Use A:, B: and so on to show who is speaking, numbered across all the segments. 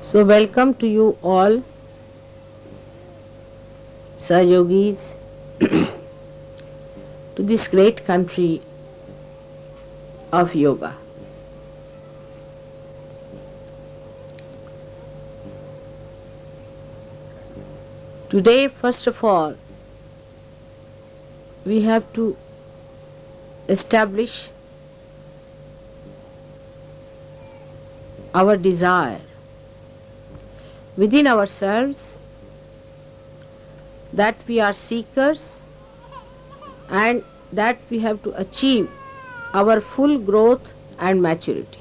A: So welcome to you all, Sahayogis, to this great country of yoga. Today, first of all, we have to establish our desire within ourselves that we are seekers and that we have to achieve our full growth and maturity.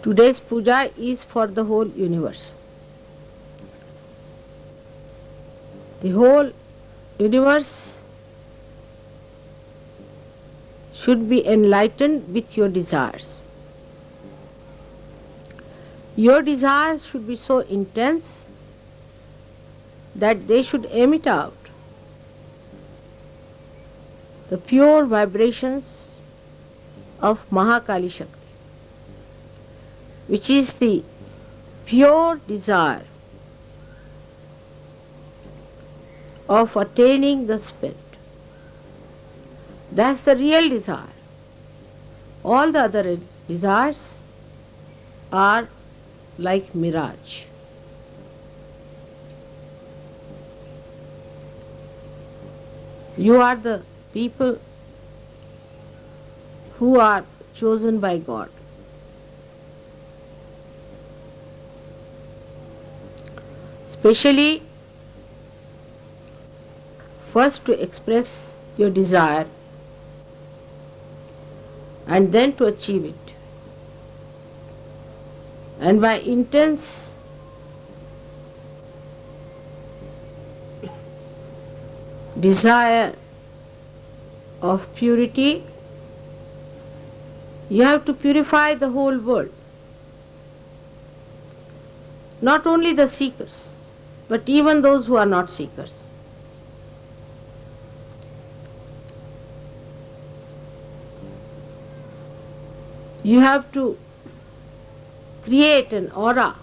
A: Today's puja is for the whole universe. The whole universe should be enlightened with your desires. Your desires should be so intense that they should emit out the pure vibrations of Mahakali Shakti, which is the pure desire of attaining the spirit. That's the real desire. All the other desires are like mirage. You are the people who are chosen by God. Especially first to express your desire and then to achieve it. And by intense desire of purity, you have to purify the whole world. Not only the seekers, but even those who are not seekers. You have to create an aura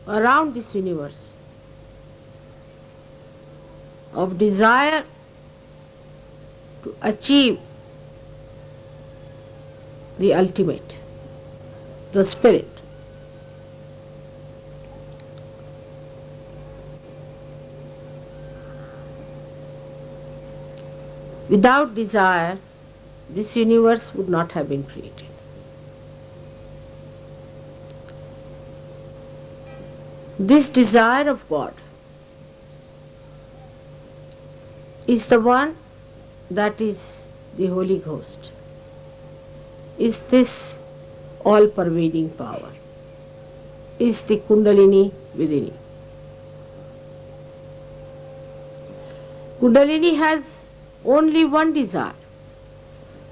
A: around this universe of desire to achieve the ultimate, the spirit. Without desire, this universe would not have been created. This desire of God is the one that is the Holy Ghost, is this all-pervading power, is the Kundalini within you. Kundalini has only one desire,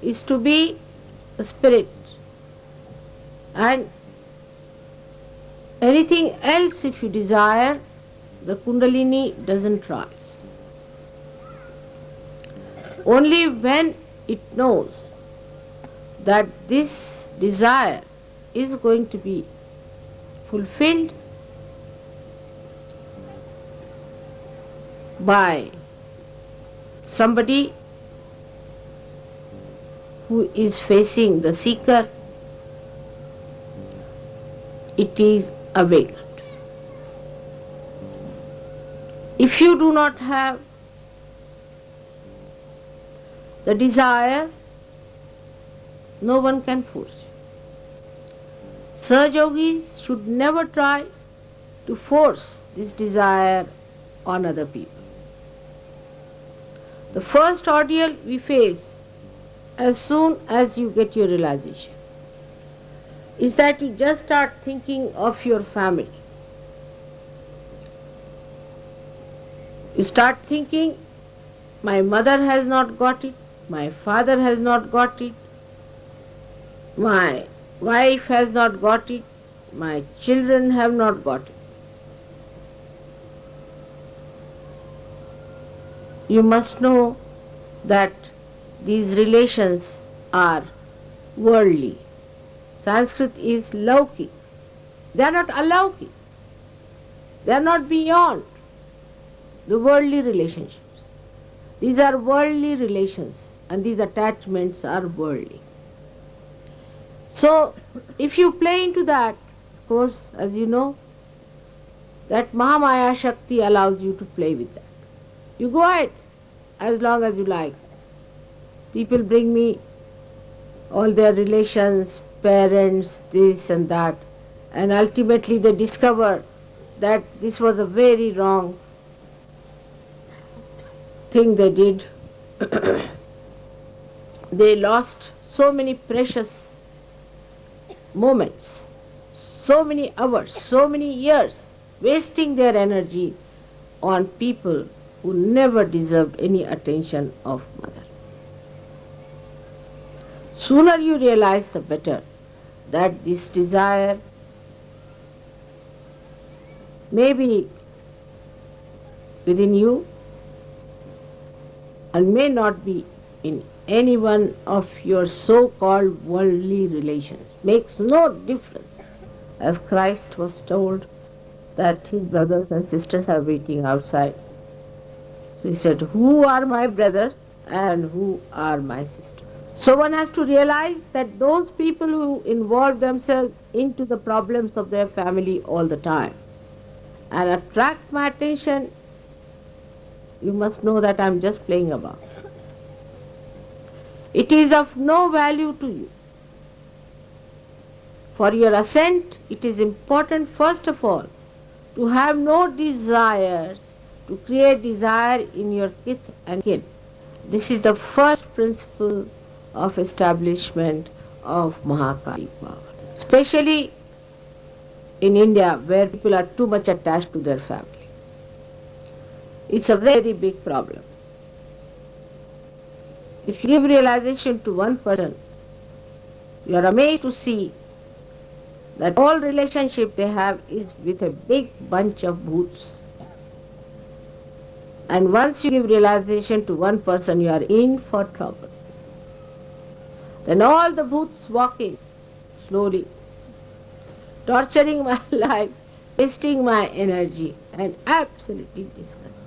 A: is to be a spirit, and anything else if you desire, the Kundalini doesn't rise. Only when it knows that this desire is going to be fulfilled by somebody who is facing the seeker, it is awakened. If you do not have the desire, no one can force you. Sahayogis should never try to force this desire on other people. The first ordeal we face as soon as you get your realization is that you just start thinking of your family. You start thinking, my mother has not got it, my father has not got it, my wife has not got it, my children have not got it. You must know that these relations are worldly. Sanskrit is Lauki. They are not alauki. They are not beyond the worldly relationships. These are worldly relations, and these attachments are worldly. So, if you play into that, of course, as you know, that Mahamaya Shakti allows you to play with that. You go ahead as long as you like. People bring me all their relations, parents, this and that, and ultimately they discover that this was a very wrong thing they did. They lost so many precious moments, so many hours, so many years, wasting their energy on people who never deserved any attention of mother. Sooner you realize, the better, that this desire may be within you and may not be in any one of your so-called worldly relations. Makes no difference. As Christ was told that his brothers and sisters are waiting outside. So he said, who are my brothers and who are my sisters? So one has to realize that those people who involve themselves into the problems of their family all the time and attract my attention, you must know that I am just playing about. It is of no value to you. For your ascent, it is important, first of all, to have no desires, to create desire in your kith and kin. This is the first principle of establishment of Mahakali power. Especially in India, where people are too much attached to their family. It's a very big problem. If you give realization to one person, you are amazed to see that all relationship they have is with a big bunch of bhoots. And once you give realization to one person, you are in for trouble. Then all the bhoots walk in slowly, torturing my life, wasting my energy, and absolutely disgusting.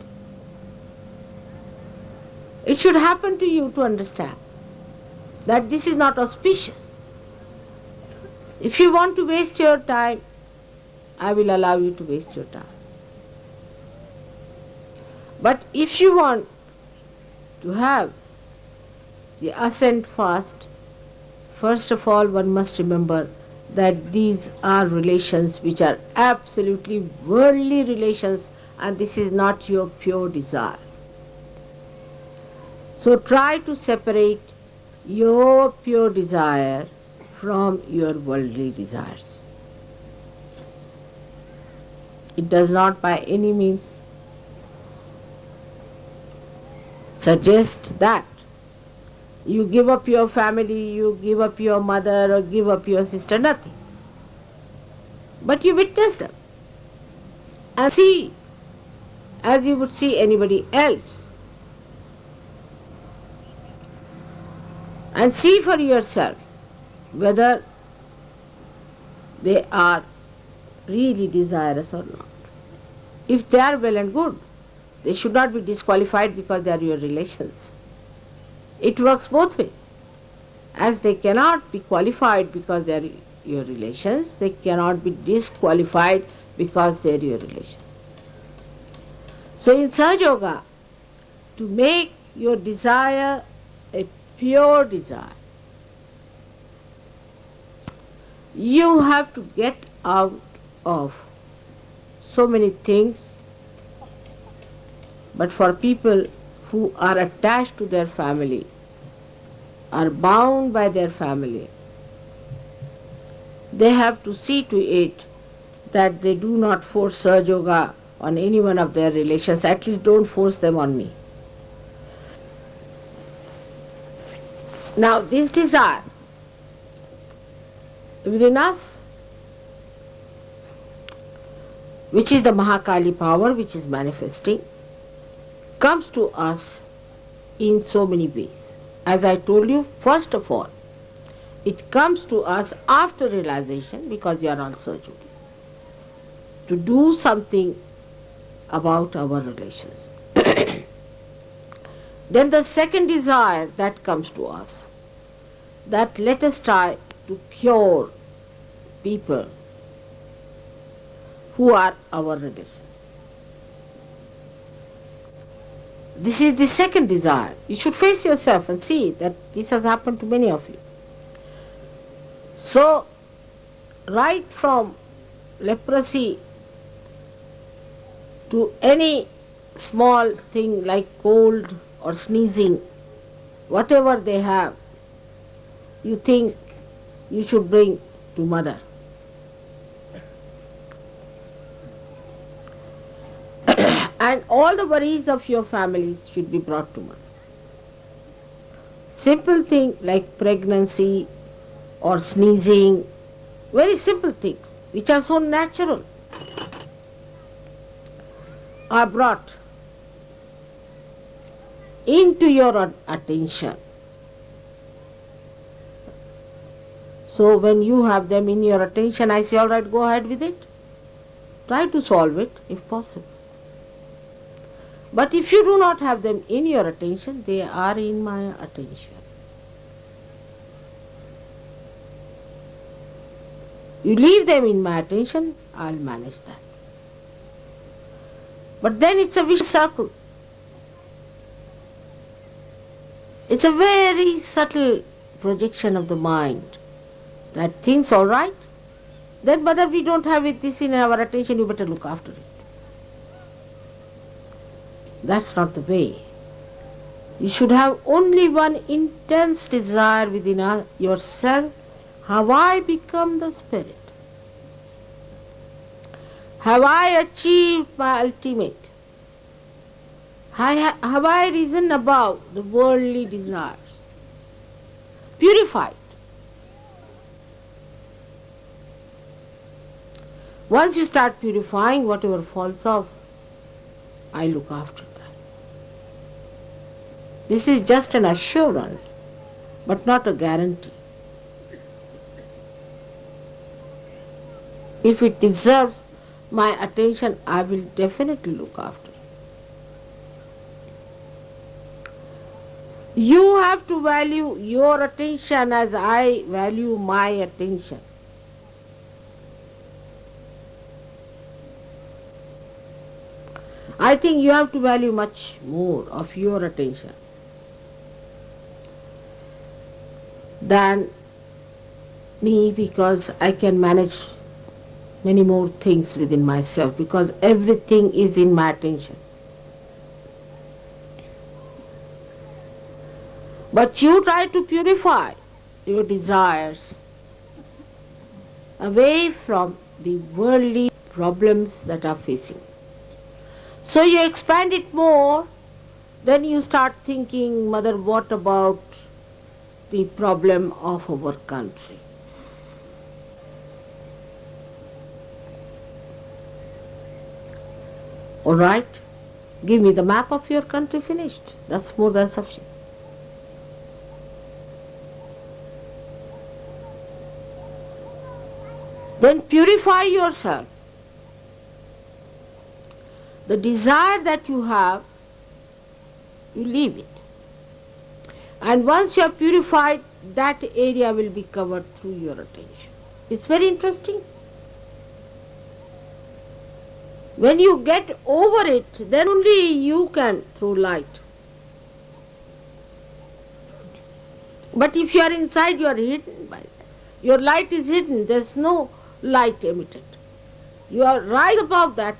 A: It should happen to you to understand that this is not auspicious. If you want to waste your time, I will allow you to waste your time. But if you want to have the ascent fast, first of all, one must remember that these are relations which are absolutely worldly relations, and this is not your pure desire. So try to separate your pure desire from your worldly desires. It does not by any means suggest that you give up your family, you give up your mother or give up your sister, nothing. But you witness them and see as you would see anybody else. And see for yourself whether they are really desirous or not. If they are well and good, they should not be disqualified because they are your relations. It works both ways. As they cannot be qualified because they are your relations, they cannot be disqualified because they are your relations. So in Sahaja Yoga, to make your desire a pure desire, you have to get out of so many things. But for people who are attached to their family, are bound by their family, they have to see to it that they do not force Sahaja Yoga on any one of their relations. At least don't force them on me. Now this desire within us, which is the Mahakali power which is manifesting, comes to us in so many ways. As I told you, first of all, It comes to us after realization because you are on search of this, to do something about our relations. Then the second desire that comes to us, that let us try to cure people who are our relations. This is the second desire. You should face yourself and see that this has happened to many of you. So, right from leprosy to any small thing like cold or sneezing, whatever they have, you think you should bring to mother. And all the worries of your families should be brought to mother. Simple thing like pregnancy or sneezing, very simple things which are so natural, are brought into your attention. So when you have them in your attention, I say, all right, go ahead with it. Try to solve it if possible. But if you do not have them in your attention, they are in my attention. You leave them in my attention, I'll manage that. But then it's a vicious circle. It's a very subtle projection of the mind that thinks, all right, then mother, we don't have this in our attention, you better look after it. That's not the way. You should have only one intense desire within yourself. Have I become the spirit? Have I achieved my ultimate? Have I risen above the worldly desires? Purified. Once you start purifying, whatever falls off, I look after that. This is just an assurance, but not a guarantee. If it deserves my attention, I will definitely look after it. You have to value your attention as I value my attention. I think you have to value much more of your attention than me, because I can manage many more things within myself, because everything is in my attention. But you try to purify your desires away from the worldly problems that are facing. So you expand it more, then you start thinking, mother, what about the problem of our country? All right, give me the map of your country, finished. That's more than sufficient. Then purify yourself. The desire that you have, you leave it. And once you are purified, that area will be covered through your attention. It's very interesting. When you get over it, then only you can throw light. But if you are inside, you are hidden by that. Your light is hidden, there is no light emitted. You are rise above that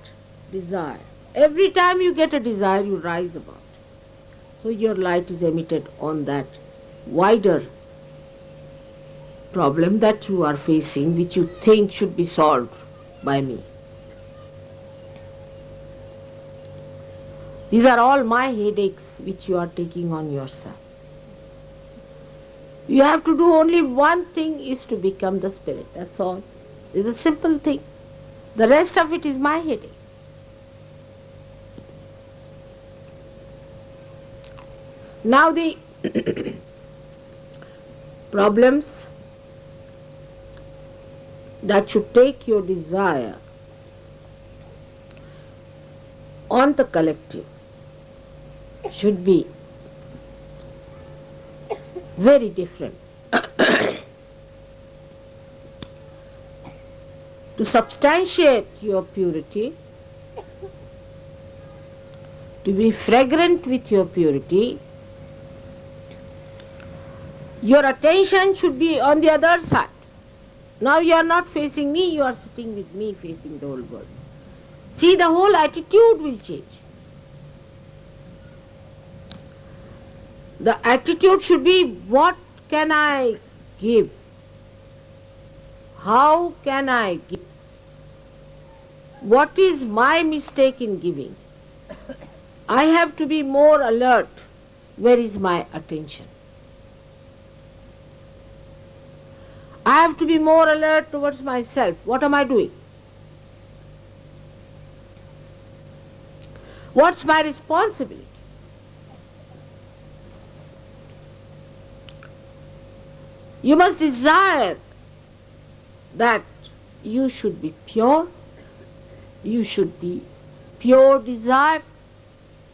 A: desire. Every time you get a desire, you rise above it. So your light is emitted on that wider problem that you are facing, which you think should be solved by me. These are all my headaches which you are taking on yourself. You have to do only one thing, is to become the spirit. That's all. It's a simple thing. The rest of it is my headache. Now the problems that should take your desire on the collective should be very different. To substantiate your purity, to be fragrant with your purity, your attention should be on the other side. Now you are not facing me, you are sitting with me facing the whole world. See, the whole attitude will change. The attitude should be, what can I give? How can I give? What is my mistake in giving? I have to be more alert. Where is my attention? I have to be more alert towards myself. What am I doing? What's my responsibility? You must desire that you should be pure. You should be pure desire.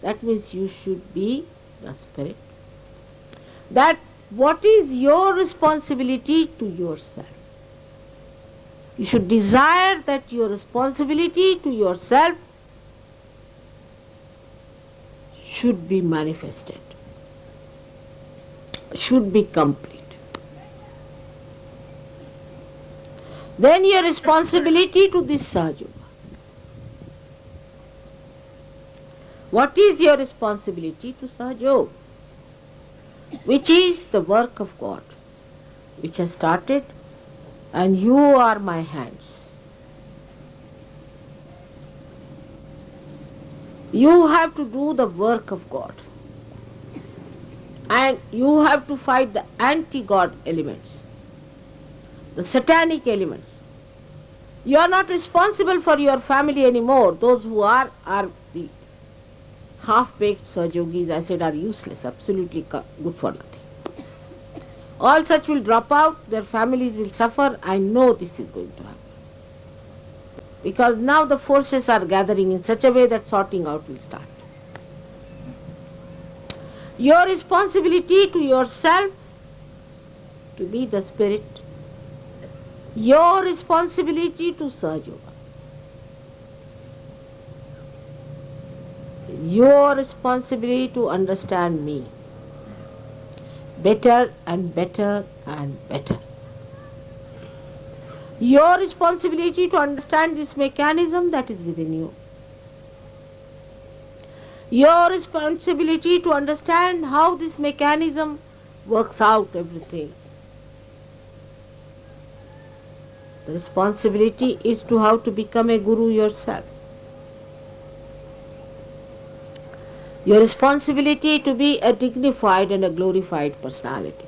A: That means you should be the spirit. That what is your responsibility to yourself? You should desire that your responsibility to yourself should be manifested, should be complete. Then your responsibility to this Sahaja. What is your responsibility to Sahaja? Which is the work of God, which has started, and you are my hands. You have to do the work of God, and you have to fight the anti-God elements, the satanic elements. You are not responsible for your family anymore. Those who are the half-baked Sahajogis, I said, are useless, absolutely good for nothing. All such will drop out, their families will suffer. I know this is going to happen. Because now the forces are gathering in such a way that sorting out will start. Your responsibility to yourself to be the spirit. Your responsibility to Sahaja. Your responsibility to understand me better and better and better. Your responsibility to understand this mechanism that is within you. Your responsibility to understand how this mechanism works out everything. The responsibility is to how to become a guru yourself. Your responsibility to be a dignified and a glorified personality.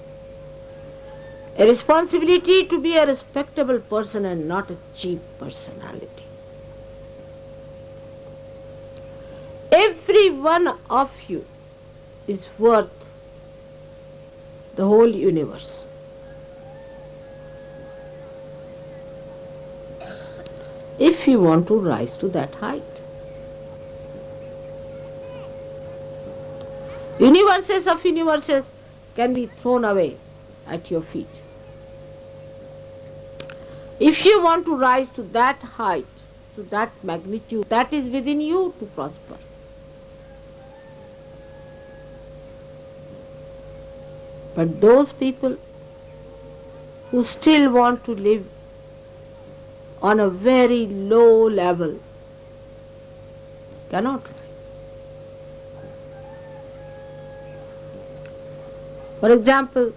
A: A responsibility to be a respectable person and not a cheap personality. Every one of you is worth the whole universe. If you want to rise to that height. Universes of universes can be thrown away at your feet. If you want to rise to that height, to that magnitude, that is within you to prosper. But those people who still want to live on a very low level cannot rise. For example,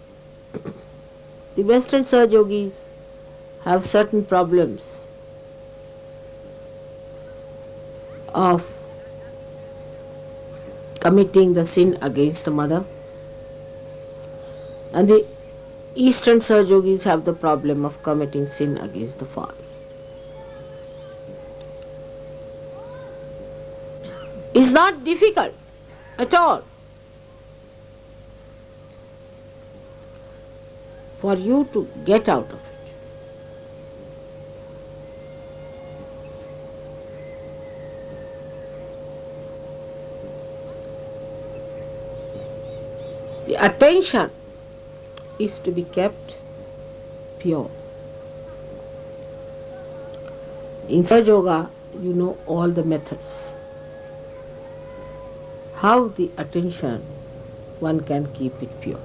A: the Western Sahajogis have certain problems of committing the sin against the mother, and the Eastern Sahajogis have the problem of committing sin against the father. It's not difficult at all for you to get out of it. The attention is to be kept pure. In Sahaja Yoga, you know all the methods. How the attention one can keep it pure.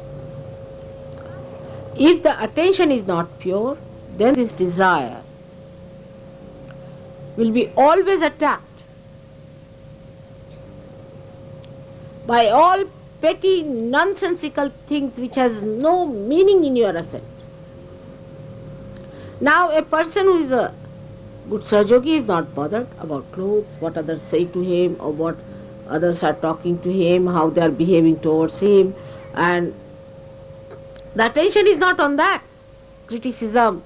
A: If the attention is not pure, then this desire will be always attacked by all petty nonsensical things which has no meaning in your assent. Now a person who is a good Sahajogi is not bothered about clothes, what others say to him or what others are talking to him, how they are behaving towards him, and the attention is not on that. Criticism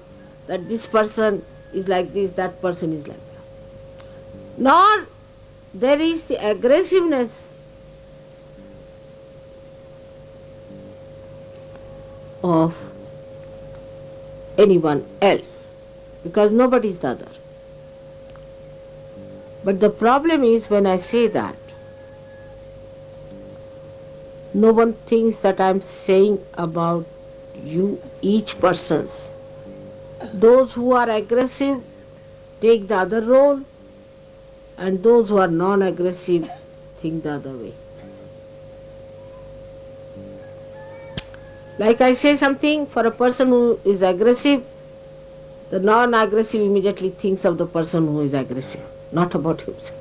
A: that this person is like this, that person is like that. Nor there is the aggressiveness of anyone else, because nobody is the other. But the problem is, when I say that, no one thinks that I am saying about you, each person's. Those who are aggressive take the other role, and those who are non-aggressive think the other way. Like I say something, for a person who is aggressive, the non-aggressive immediately thinks of the person who is aggressive, not about himself.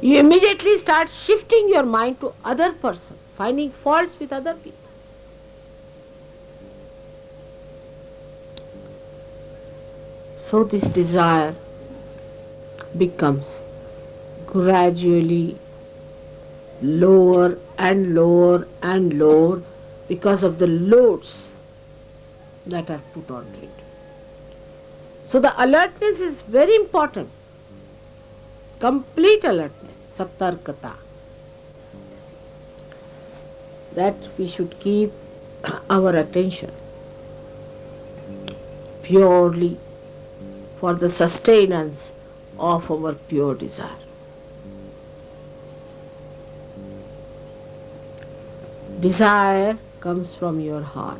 A: You immediately start shifting your mind to other person, finding faults with other people. So this desire becomes gradually lower and lower and lower because of the loads that are put on it. So the alertness is very important. Complete alertness, satarkata. That we should keep our attention purely for the sustenance of our pure desire. Desire comes from your heart,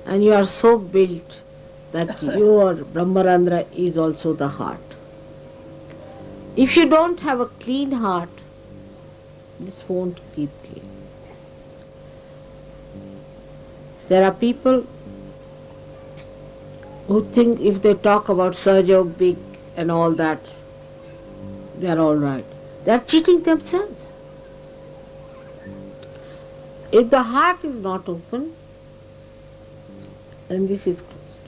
A: and you are so built that your Brahmarandra is also the heart. If you don't have a clean heart, this won't keep clean. There are people who think if they talk about Sahaja big and all that, they are all right. They are cheating themselves. If the heart is not open, then this is closed.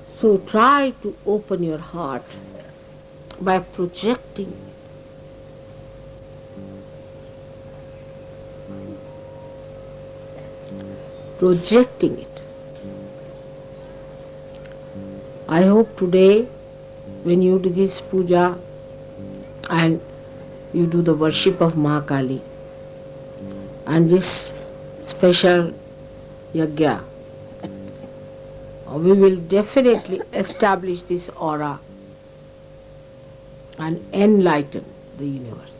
A: So try to open your heart by projecting. Projecting it. I hope today, when you do this puja and you do the worship of Mahakali and this special yajna, we will definitely establish this aura and enlighten the universe.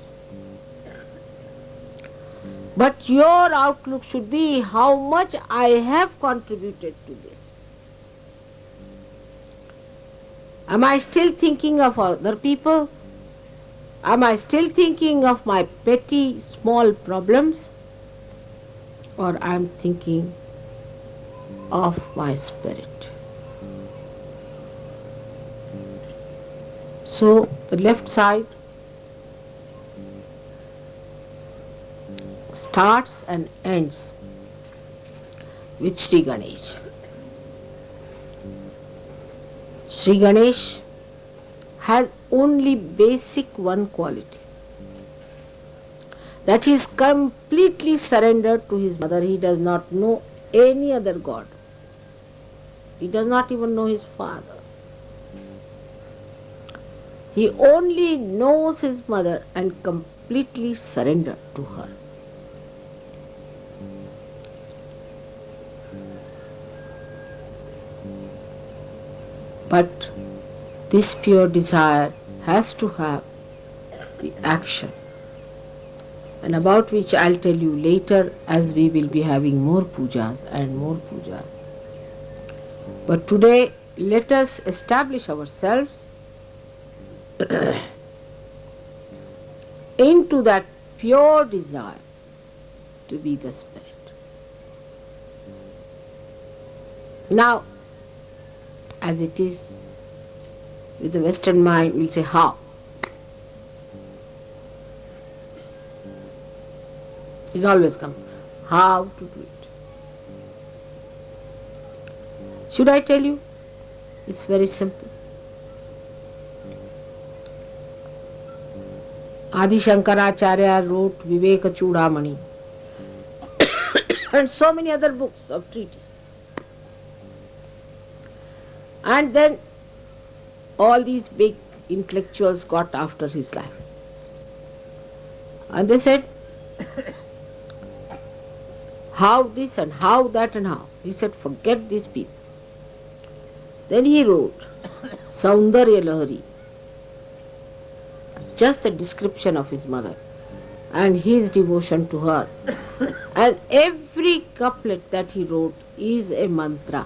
A: But your outlook should be how much I have contributed to this. Am I still thinking of other people? Am I still thinking of my petty, small problems? Or I am thinking of my spirit? So, the left side starts and ends with Shri Ganesh. Shri Ganesh has only basic one quality, that he is completely surrendered to his mother. He does not know any other god. He does not even know his father. He only knows his mother and completely surrendered to her. But this pure desire has to have the action and about which I'll tell you later as we will be having more pujas and more pujas. But today let us establish ourselves into that pure desire to be the Spirit. Now, as it is with the Western mind, we'll say how. It's always come. How to do it. Should I tell you? It's very simple. Adi Shankaracharya wrote Viveka Chudamani and so many other books of treatises. And then all these big intellectuals got after his life. And they said, how this and how that and how. He said, forget these people. Then he wrote Saundarya Lahari, just a description of his mother and his devotion to her. And every couplet that he wrote is a mantra.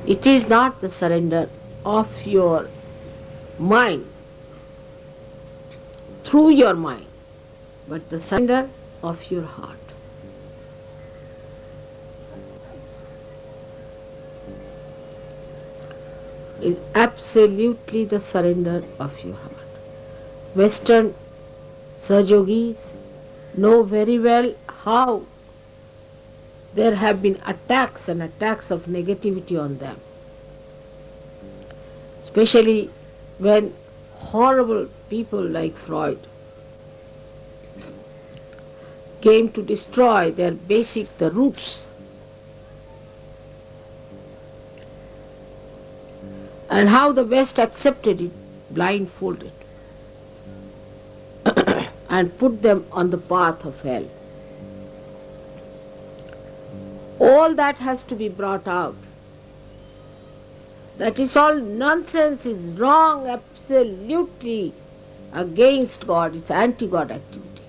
A: It is not the surrender of your mind, through your mind, but the surrender of your heart. Is absolutely the surrender of your heart. Western Sahajogis know very well how there have been attacks and attacks of negativity on them. Especially when horrible people like Freud came to destroy their basic, the roots. And how the West accepted it, blindfolded, and put them on the path of hell. All that has to be brought out. That is all nonsense, is wrong, absolutely against God, it's anti-God activity.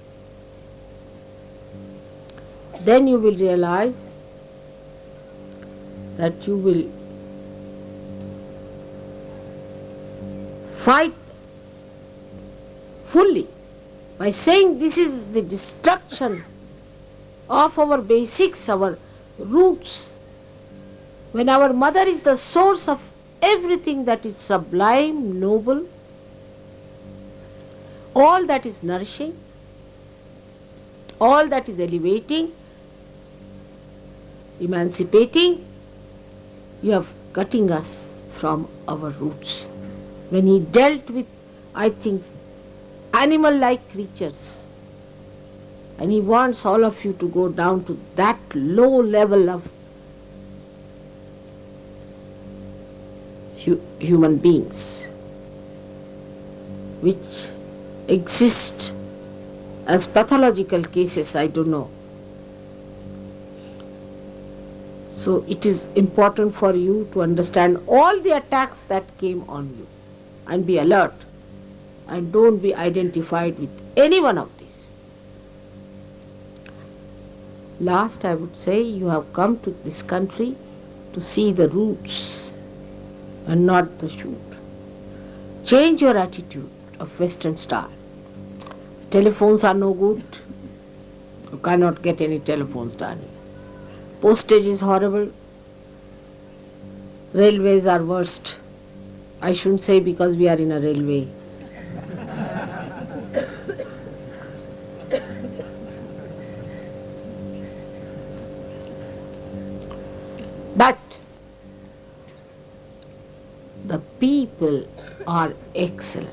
A: Then you will realize that you will fight fully by saying this is the destruction of our basics, our roots. When our mother is the source of everything that is sublime, noble, all that is nourishing, all that is elevating, emancipating, you are cutting us from our roots. When he dealt with, I think, animal-like creatures, and he wants all of you to go down to that low level of human beings, which exist as pathological cases, I don't know. So it is important for you to understand all the attacks that came on you and be alert and don't be identified with any one of these. Last, I would say, you have come to this country to see the roots and not the shoot. Change your attitude of Western style. Telephones are no good. You cannot get any telephones done. Postage is horrible. Railways are worst. I shouldn't say because we are in a railway. But the people are excellent.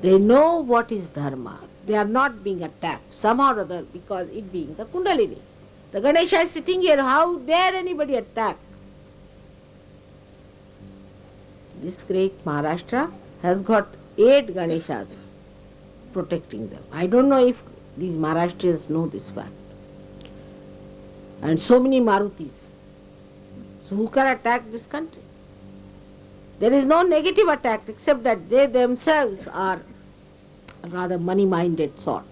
A: They know what is dharma. They are not being attacked somehow or other because it being the Kundalini. The Ganesha is sitting here, how dare anybody attack? This great Maharashtra has got 8 Ganeshas protecting them. I don't know if these Maharashtrians know this fact. And so many Marutis. So who can attack this country? There is no negative attack except that they themselves are rather money-minded sort.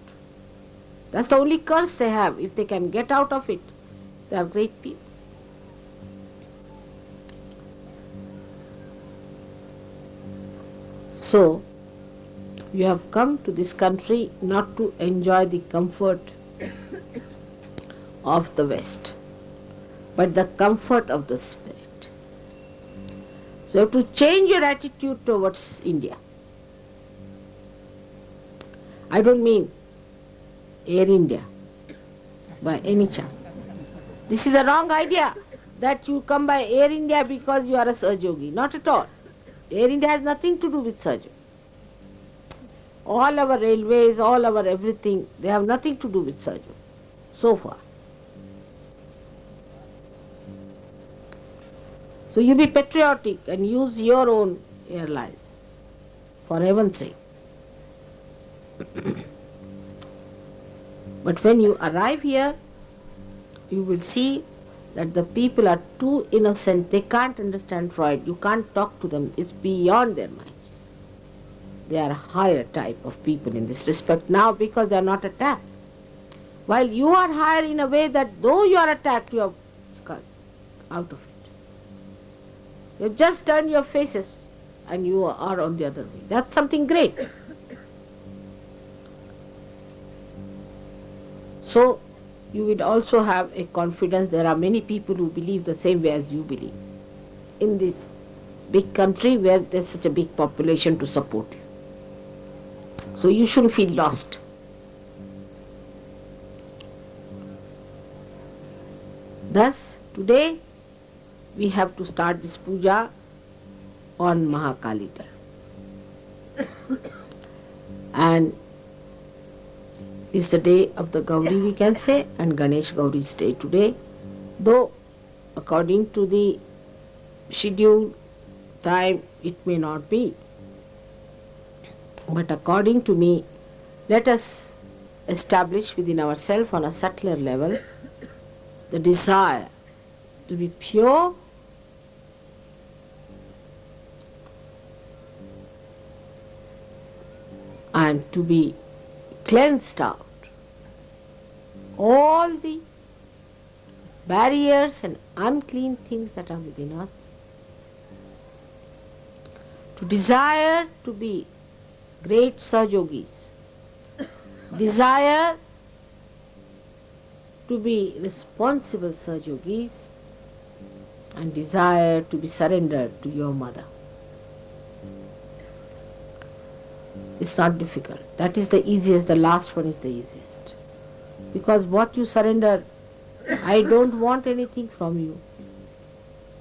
A: That's the only curse they have. If they can get out of it, they are great people. So, you have come to this country not to enjoy the comfort of the West, but the comfort of the spirit. So, to change your attitude towards India. I don't mean Air India by any chance. This is a wrong idea that you come by Air India because you are a Sahajogi. Not at all. Air India has nothing to do with Sahajogi. All our railways, all our everything, they have nothing to do with Sahajogi so far. So you be patriotic and use your own airlines, for heaven's sake. But when you arrive here, you will see that the people are too innocent. They can't understand Freud. You can't talk to them. It's beyond their minds. They are a higher type of people in this respect now because they are not attacked. While you are higher in a way that though you are attacked, you are scarred out of it. You have just turned your faces and you are on the other way. That's something great. So, you will also have a confidence. There are many people who believe the same way as you believe in this big country where there's such a big population to support you. So you shouldn't feel lost. Thus, today we have to start this puja on Mahakali Day. And is the day of the Gauri, we can say, and Ganesh Gauri's day today, though according to the scheduled time it may not be. But according to me, let us establish within ourselves on a subtler level the desire to be pure and to be cleansed out all the barriers and unclean things that are within us, to desire to be great Sahajogis, desire to be responsible Sahajogis, and desire to be surrendered to your mother. It's not difficult. That is the easiest, the last one is the easiest. Because what you surrender, I don't want anything from you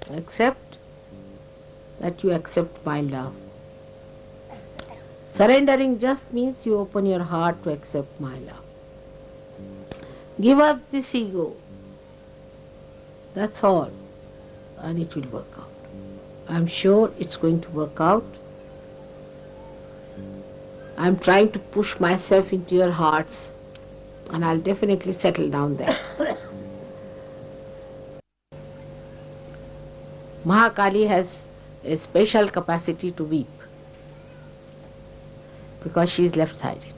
A: except that you accept my love. Surrendering just means you open your heart to accept my love. Give up this ego. That's all. And it will work out. I'm sure it's going to work out. I'm trying to push myself into your hearts, and I'll definitely settle down there. Mahakali has a special capacity to weep because she is left-sided.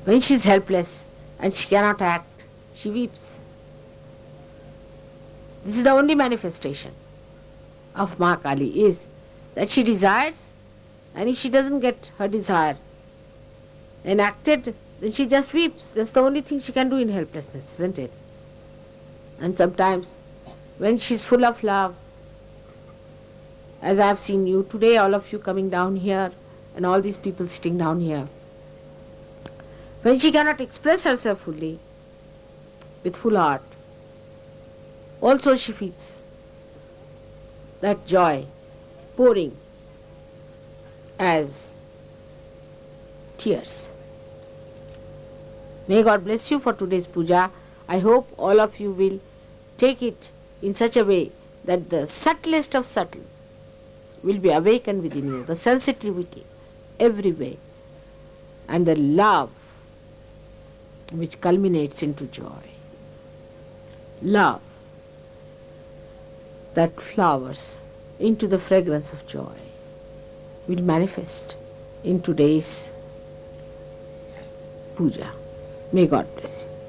A: When she is helpless and she cannot act, she weeps. This is the only manifestation of Mahakali, is that she desires, and if she doesn't get her desire enacted, then she just weeps. That's the only thing she can do in helplessness, isn't it? And sometimes when she's full of love, as I have seen you today, all of you coming down here and all these people sitting down here, when she cannot express herself fully, with full heart, also she feels that joy pouring as tears. May God bless you for today's puja. I hope all of you will take it in such a way that the subtlest of subtle will be awakened within you, the sensitivity every way, and the love which culminates into joy. Love that flowers into the fragrance of joy. will manifest in today's puja. May God bless you.